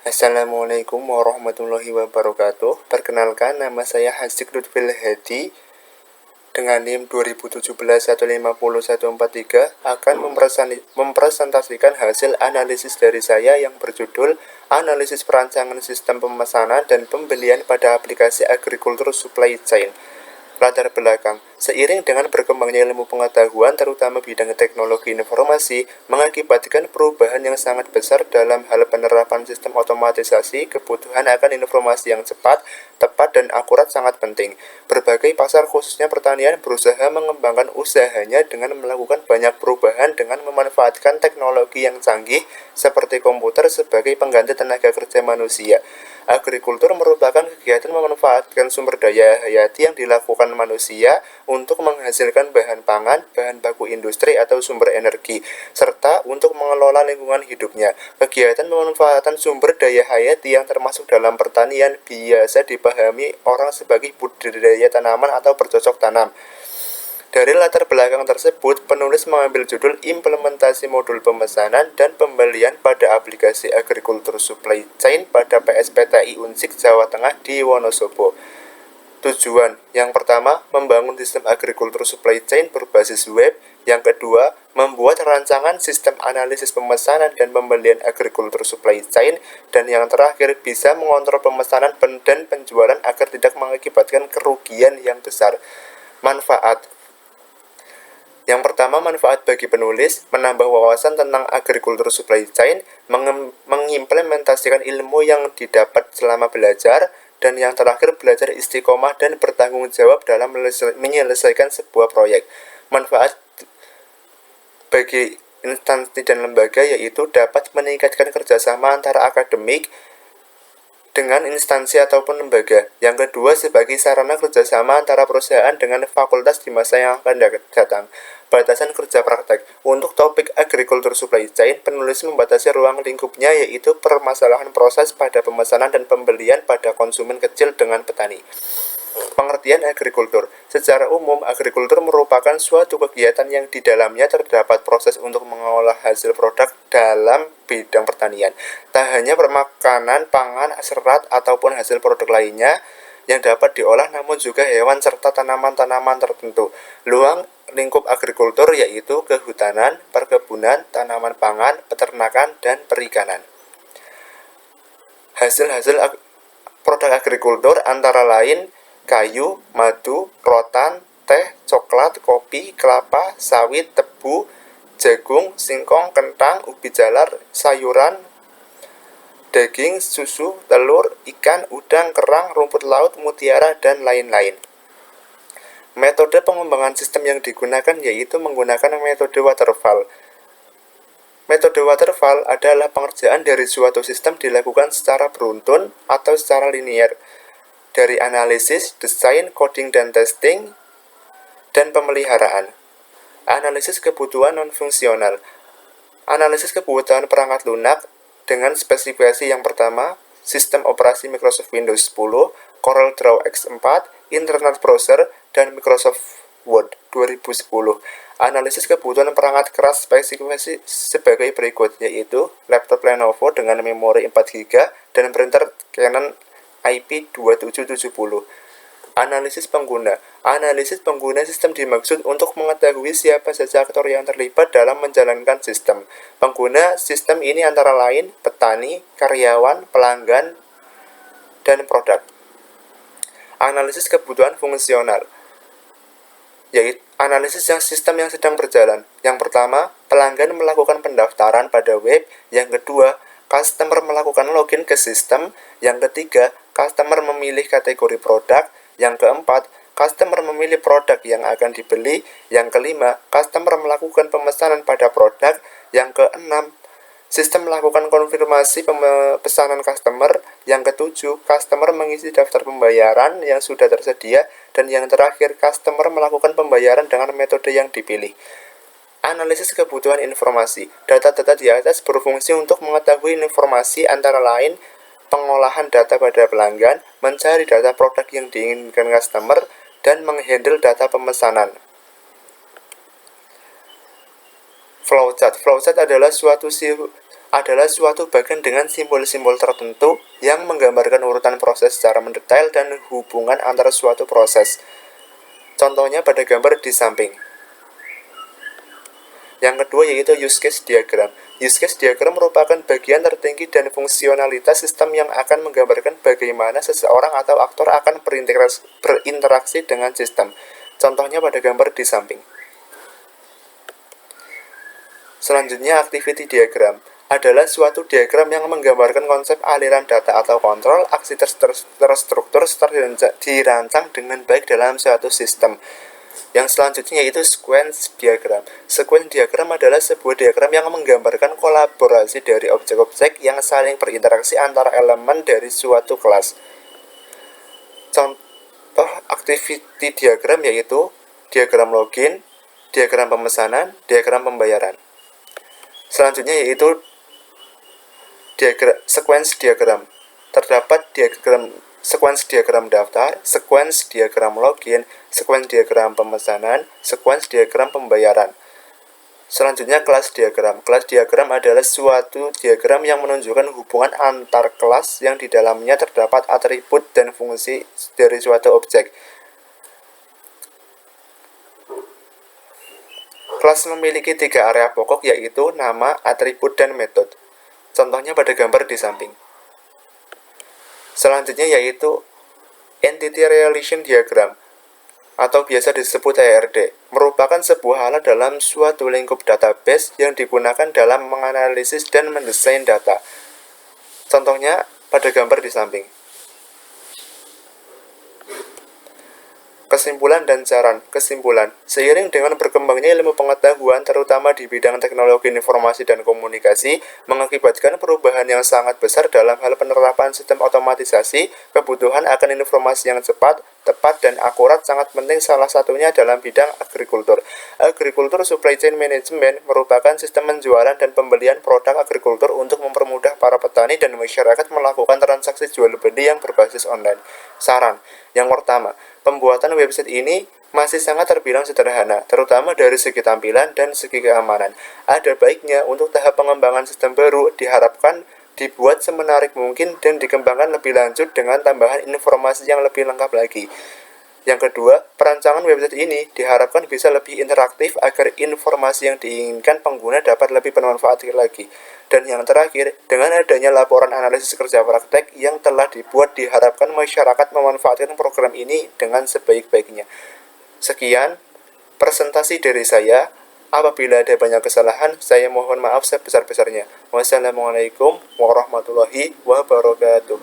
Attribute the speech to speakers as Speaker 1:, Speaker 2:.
Speaker 1: Assalamualaikum warahmatullahi wabarakatuh. Perkenalkan, nama saya Hasik Lutfil Hadi dengan NIM 2017-150-143 akan mempresentasikan hasil analisis dari saya yang berjudul Analisis Perancangan Sistem Pemesanan dan Pembelian pada Aplikasi Agriculture Supply Chain. Latar belakang, seiring dengan berkembangnya ilmu pengetahuan terutama bidang teknologi informasi mengakibatkan perubahan yang sangat besar dalam hal penerapan sistem otomatisasi. Kebutuhan akan informasi yang cepat, tepat, dan akurat sangat penting. Berbagai pasar khususnya pertanian berusaha mengembangkan usahanya dengan melakukan banyak perubahan dengan memanfaatkan teknologi yang canggih seperti komputer sebagai pengganti tenaga kerja manusia. Agrikultur merupakan kegiatan memanfaatkan sumber daya hayati yang dilakukan manusia untuk menghasilkan bahan pangan, bahan baku industri atau sumber energi, serta untuk mengelola lingkungan hidupnya. Kegiatan pemanfaatan sumber daya hayati yang termasuk dalam pertanian biasa dipahami orang sebagai budidaya tanaman atau bercocok tanam. Dari latar belakang tersebut, penulis mengambil judul Implementasi Modul Pemesanan dan Pembelian pada Aplikasi Agriculture Supply Chain pada PSPTI Unsik Jawa Tengah di Wonosobo. Tujuan, yang pertama, membangun sistem agriculture supply chain berbasis web. Yang kedua, membuat rancangan sistem analisis pemesanan dan pembelian agriculture supply chain. Dan yang terakhir, bisa mengontrol pemesanan dan penjualan agar tidak mengakibatkan kerugian yang besar. Manfaat. Yang pertama, manfaat bagi penulis, menambah wawasan tentang agriculture supply chain, mengimplementasikan ilmu yang didapat selama belajar, dan yang terakhir, belajar istiqomah dan bertanggung jawab dalam menyelesaikan sebuah proyek. Manfaat bagi instansi dan lembaga yaitu dapat meningkatkan kerjasama antara akademik dengan instansi ataupun lembaga. Yang kedua, sebagai sarana kerjasama antara perusahaan dengan fakultas di masa yang akan datang. Batasan kerja praktek. Untuk topik agriculture supply chain, penulis membatasi ruang lingkupnya yaitu permasalahan proses pada pemesanan dan pembelian pada konsumen kecil dengan petani. Pengertian agrikultur. Secara umum, agrikultur merupakan suatu kegiatan yang di dalamnya terdapat proses untuk mengolah hasil produk dalam bidang pertanian. Tak hanya permakanan, pangan, serat, ataupun hasil produk lainnya yang dapat diolah, namun juga hewan serta tanaman-tanaman tertentu. Luang lingkup agrikultur yaitu kehutanan, perkebunan, tanaman pangan, peternakan, dan perikanan. Hasil-hasil produk agrikultur antara lain kayu, madu, rotan, teh, coklat, kopi, kelapa, sawit, tebu, jagung, singkong, kentang, ubi jalar, sayuran, daging, susu, telur, ikan, udang, kerang, rumput laut, mutiara, dan lain-lain. Metode pengembangan sistem yang digunakan yaitu menggunakan metode waterfall. Metode waterfall adalah pengerjaan dari suatu sistem dilakukan secara beruntun atau secara linier. Dari analisis, desain, coding, dan testing, dan pemeliharaan. Analisis kebutuhan non-fungsional. Analisis kebutuhan perangkat lunak dengan spesifikasi yang pertama, sistem operasi Microsoft Windows 10, Corel Draw X4, Internet Browser, dan Microsoft Word 2010. Analisis kebutuhan perangkat keras spesifikasi sebagai berikut, yaitu laptop Lenovo dengan memori 4GB dan printer Canon IP2770. Analisis pengguna. Analisis pengguna sistem dimaksud untuk mengetahui siapa saja aktor yang terlibat dalam menjalankan sistem. Pengguna sistem ini antara lain petani, karyawan, pelanggan, dan produk. Analisis kebutuhan fungsional, yaitu analisis sistem yang sedang berjalan. Yang pertama, pelanggan melakukan pendaftaran pada web. Yang kedua, customer melakukan login ke sistem. Yang ketiga, customer memilih kategori produk. Yang keempat, customer memilih produk yang akan dibeli. Yang kelima, customer melakukan pemesanan pada produk. Yang keenam, sistem melakukan konfirmasi pesanan customer. Yang ketujuh, customer mengisi daftar pembayaran yang sudah tersedia. Dan yang terakhir, customer melakukan pembayaran dengan metode yang dipilih. Analisis kebutuhan informasi. Data-data di atas berfungsi untuk mengetahui informasi antara lain pengolahan data pada pelanggan, mencari data produk yang diinginkan customer, dan menghandle data pemesanan. Flowchart. Flowchart adalah suatu adalah suatu bagian dengan simbol-simbol tertentu yang menggambarkan urutan proses secara mendetail dan hubungan antara suatu proses. Contohnya pada gambar di samping. Yang kedua yaitu use case diagram. Use case diagram merupakan bagian tertinggi dan fungsionalitas sistem yang akan menggambarkan bagaimana seseorang atau aktor akan berinteraksi dengan sistem. Contohnya pada gambar di samping. Selanjutnya, activity diagram adalah suatu diagram yang menggambarkan konsep aliran data atau kontrol aksi terstruktur serta dirancang dengan baik dalam suatu sistem. Yang selanjutnya yaitu sequence diagram. Sequence diagram adalah sebuah diagram yang menggambarkan kolaborasi dari objek-objek yang saling berinteraksi antara elemen dari suatu kelas. Contoh activity diagram yaitu diagram login, diagram pemesanan, diagram pembayaran. Selanjutnya yaitu sequence diagram. Terdapat sequence diagram daftar, sequence diagram login, sequence diagram pemesanan, sequence diagram pembayaran. Selanjutnya kelas diagram. Kelas diagram adalah suatu diagram yang menunjukkan hubungan antar kelas yang di dalamnya terdapat atribut dan fungsi dari suatu objek. Kelas memiliki 3 area pokok yaitu nama, atribut, dan metode. Contohnya pada gambar di samping. Selanjutnya yaitu Entity Relation Diagram atau biasa disebut ERD, merupakan sebuah alat dalam suatu lingkup database yang digunakan dalam menganalisis dan mendesain data. Contohnya pada gambar di samping. Kesimpulan dan saran. Kesimpulan, seiring dengan berkembangnya ilmu pengetahuan terutama di bidang teknologi informasi dan komunikasi mengakibatkan perubahan yang sangat besar dalam hal penerapan sistem otomatisasi. Kebutuhan akan informasi yang cepat, tepat, dan akurat sangat penting, salah satunya dalam bidang agrikultur. Agrikultur Supply Chain Management merupakan sistem penjualan dan pembelian produk agrikultur untuk mempermudah para petani dan masyarakat melakukan transaksi jual beli yang berbasis online. Saran, yang pertama, pembuatan website ini masih sangat terbilang sederhana, terutama dari segi tampilan dan segi keamanan. Ada baiknya untuk tahap pengembangan sistem baru diharapkan dibuat semenarik mungkin dan dikembangkan lebih lanjut dengan tambahan informasi yang lebih lengkap lagi. Yang kedua, perancangan website ini diharapkan bisa lebih interaktif agar informasi yang diinginkan pengguna dapat lebih bermanfaat lagi. Dan yang terakhir, dengan adanya laporan analisis kerja praktek yang telah dibuat, diharapkan masyarakat memanfaatkan program ini dengan sebaik-baiknya. Sekian presentasi dari saya. Apabila ada banyak kesalahan, saya mohon maaf sebesar-besarnya. Wassalamualaikum warahmatullahi wabarakatuh.